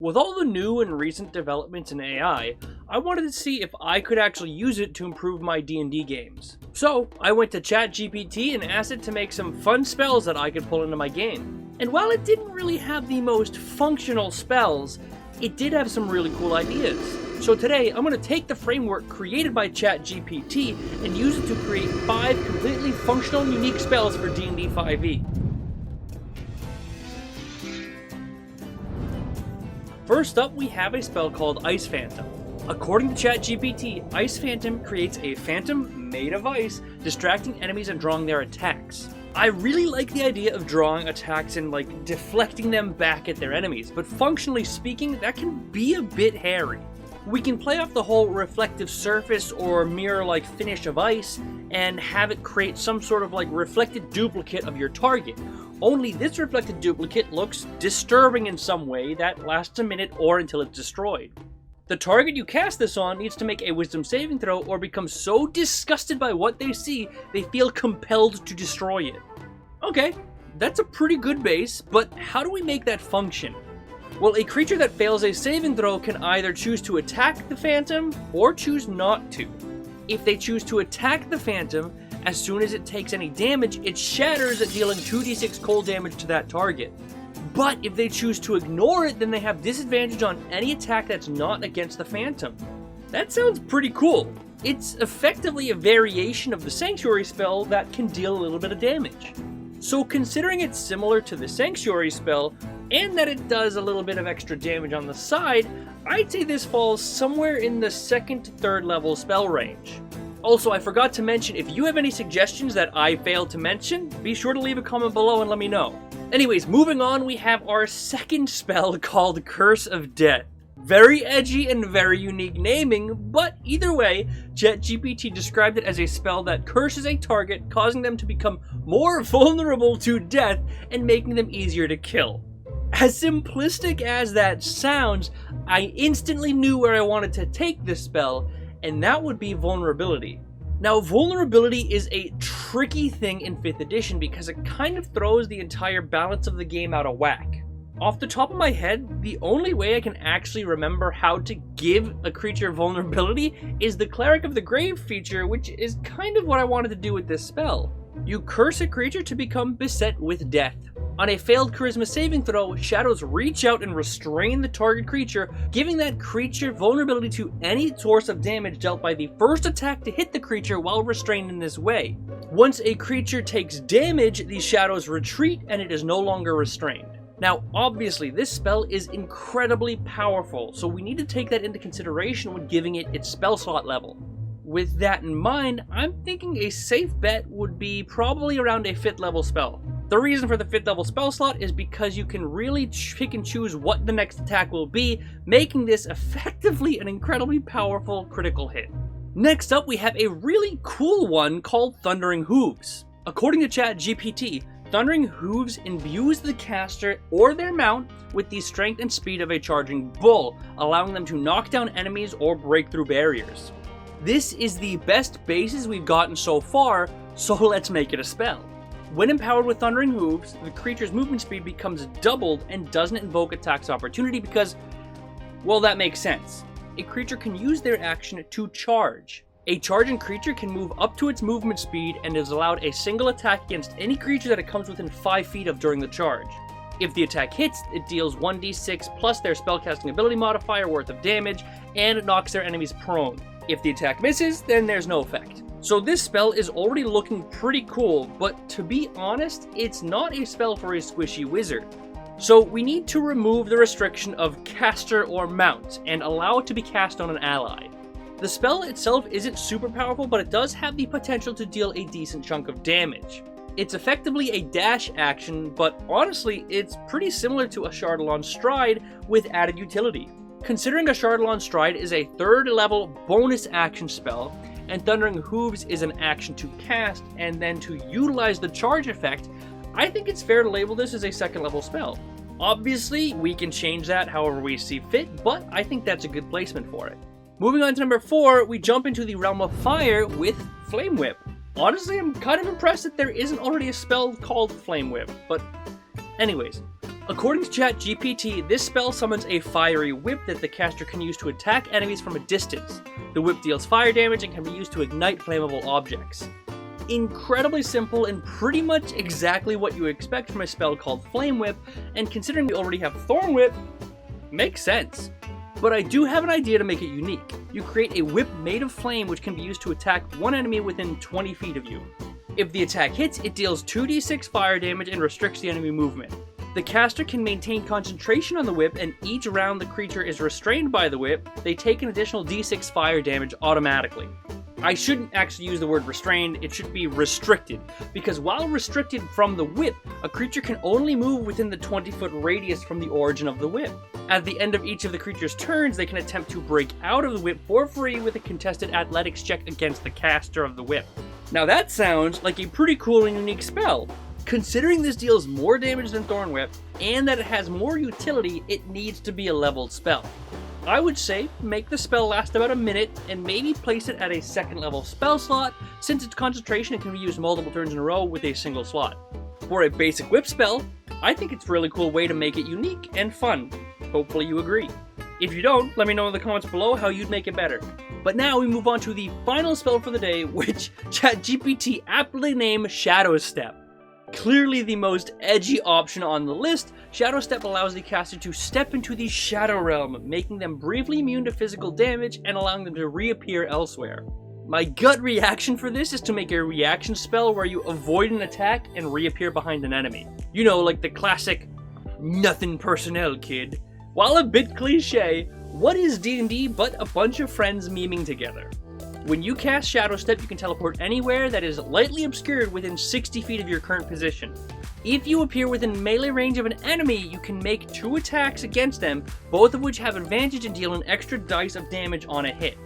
With all the new and recent developments in AI, I wanted to see if I could actually use it to improve my D&D games. So, I went to ChatGPT and asked it to make some fun spells that I could pull into my game. And while it didn't really have the most functional spells, it did have some really cool ideas. So today, I'm going to take the framework created by ChatGPT and use it to create 5 completely functional and unique spells for D&D 5e. First up, we have a spell called Ice Phantom. According to ChatGPT, Ice Phantom creates a phantom made of ice, distracting enemies and drawing their attacks. I really like the idea of drawing attacks and deflecting them back at their enemies, but functionally speaking, that can be a bit hairy. We can play off the whole reflective surface or mirror-like finish of ice and have it create some sort of reflected duplicate of your target. Only this reflected duplicate looks disturbing in some way that lasts a minute or until it's destroyed. The target you cast this on needs to make a wisdom saving throw or become so disgusted by what they see, they feel compelled to destroy it. Okay, that's a pretty good base, but how do we make that function? Well, a creature that fails a saving throw can either choose to attack the Phantom or choose not to. If they choose to attack the Phantom, as soon as it takes any damage, it shatters, dealing 2d6 cold damage to that target. But if they choose to ignore it, then they have disadvantage on any attack that's not against the Phantom. That sounds pretty cool. It's effectively a variation of the Sanctuary spell that can deal a little bit of damage. So considering it's similar to the Sanctuary spell, and that it does a little bit of extra damage on the side, I'd say this falls somewhere in the 2nd to 3rd level spell range. Also, I forgot to mention, if you have any suggestions that I failed to mention, be sure to leave a comment below and let me know. Anyways, moving on, we have our second spell called Curse of Death. Very edgy and very unique naming, but either way, ChatGPT described it as a spell that curses a target, causing them to become more vulnerable to death and making them easier to kill. As simplistic as that sounds, I instantly knew where I wanted to take this spell, and that would be vulnerability. Now, vulnerability is a tricky thing in 5th edition because it kind of throws the entire balance of the game out of whack. Off the top of my head, the only way I can actually remember how to give a creature vulnerability is the Cleric of the Grave feature, which is kind of what I wanted to do with this spell. You curse a creature to become beset with death. On a failed charisma saving throw, shadows reach out and restrain the target creature, giving that creature vulnerability to any source of damage dealt by the first attack to hit the creature while restrained in this way. Once a creature takes damage, these shadows retreat and it is no longer restrained. Now, obviously, this spell is incredibly powerful, so we need to take that into consideration when giving it its spell slot level. With that in mind, I'm thinking a safe bet would be probably around a 5th level spell. The reason for the 5th level spell slot is because you can really pick and choose what the next attack will be, making this effectively an incredibly powerful critical hit. Next up, we have a really cool one called Thundering Hooves. According to ChatGPT, Thundering Hooves imbues the caster or their mount with the strength and speed of a charging bull, allowing them to knock down enemies or break through barriers. This is the best basis we've gotten so far, so let's make it a spell. When empowered with Thundering Hooves, the creature's movement speed becomes doubled and doesn't invoke attacks opportunity because, well, that makes sense. A creature can use their action to charge. A charging creature can move up to its movement speed and is allowed a single attack against any creature that it comes within 5 feet of during the charge. If the attack hits, it deals 1d6 plus their spellcasting ability modifier worth of damage, and it knocks their enemies prone. If the attack misses, then there's no effect. So this spell is already looking pretty cool, but to be honest, it's not a spell for a squishy wizard. So we need to remove the restriction of caster or mount, and allow it to be cast on an ally. The spell itself isn't super powerful, but it does have the potential to deal a decent chunk of damage. It's effectively a dash action, but honestly, it's pretty similar to a Chardalon Stride with added utility. Considering a Chardalon Stride is a 3rd level bonus action spell, and Thundering Hooves is an action to cast and then to utilize the charge effect, I think it's fair to label this as a 2nd level spell. Obviously, we can change that however we see fit, but I think that's a good placement for it. Moving on to number 4, we jump into the realm of fire with Flame Whip. Honestly, I'm kind of impressed that there isn't already a spell called Flame Whip, but anyways. According to ChatGPT, this spell summons a fiery whip that the caster can use to attack enemies from a distance. The whip deals fire damage and can be used to ignite flammable objects. Incredibly simple and pretty much exactly what you expect from a spell called Flame Whip, and considering we already have Thorn Whip, makes sense. But I do have an idea to make it unique. You create a whip made of flame which can be used to attack one enemy within 20 feet of you. If the attack hits, it deals 2d6 fire damage and restricts the enemy movement. The caster can maintain concentration on the whip, and each round the creature is restrained by the whip, they take an additional d6 fire damage automatically. I shouldn't actually use the word restrained, it should be restricted, because while restricted from the whip, a creature can only move within the 20-foot radius from the origin of the whip. At the end of each of the creature's turns, they can attempt to break out of the whip for free with a contested athletics check against the caster of the whip. Now that sounds like a pretty cool and unique spell. Considering this deals more damage than Thorn Whip, and that it has more utility, it needs to be a leveled spell. I would say make the spell last about a minute, and maybe place it at a second level spell slot, since its concentration can be used multiple turns in a row with a single slot. For a basic whip spell, I think it's a really cool way to make it unique and fun. Hopefully you agree. If you don't, let me know in the comments below how you'd make it better. But now we move on to the final spell for the day, which ChatGPT aptly named Shadow Step. Clearly the most edgy option on the list, Shadow Step allows the caster to step into the Shadow Realm, making them briefly immune to physical damage and allowing them to reappear elsewhere. My gut reaction for this is to make a reaction spell where you avoid an attack and reappear behind an enemy. You know, like the classic, nothing personnel kid. While a bit cliche, what is D&D but a bunch of friends memeing together? When you cast Shadow Step, you can teleport anywhere that is lightly obscured within 60 feet of your current position. If you appear within melee range of an enemy, you can make 2 attacks against them, both of which have advantage and deal an extra dice of damage on a hit.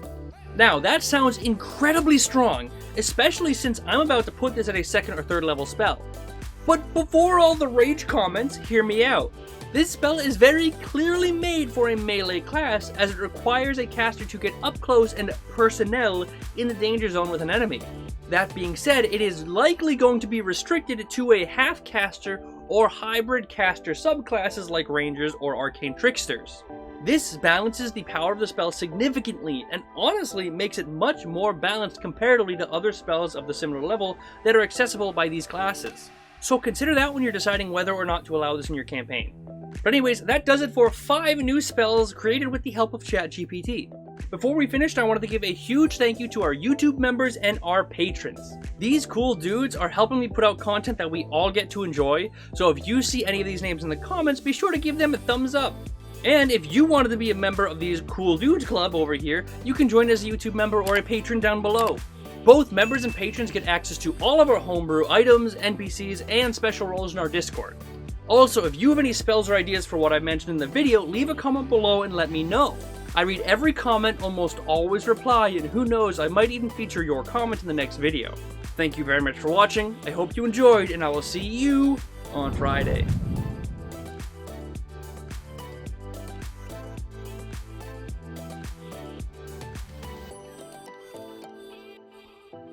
Now, that sounds incredibly strong, especially since I'm about to put this at a second or third level spell. But before all the rage comments, hear me out. This spell is very clearly made for a melee class, as it requires a caster to get up close and personnel in the danger zone with an enemy. That being said, it is likely going to be restricted to a half caster or hybrid caster subclasses like rangers or arcane tricksters. This balances the power of the spell significantly, and honestly makes it much more balanced comparatively to other spells of the similar level that are accessible by these classes. So consider that when you're deciding whether or not to allow this in your campaign. But anyways, that does it for 5 new spells created with the help of ChatGPT. Before we finished, I wanted to give a huge thank you to our YouTube members and our patrons. These cool dudes are helping me put out content that we all get to enjoy, so if you see any of these names in the comments, be sure to give them a thumbs up. And if you wanted to be a member of these cool dudes club over here, you can join as a YouTube member or a patron down below. Both members and patrons get access to all of our homebrew items, NPCs, and special roles in our Discord. Also, if you have any spells or ideas for what I mentioned in the video, leave a comment below and let me know. I read every comment, almost always reply, and who knows, I might even feature your comment in the next video. Thank you very much for watching, I hope you enjoyed, and I will see you on Friday.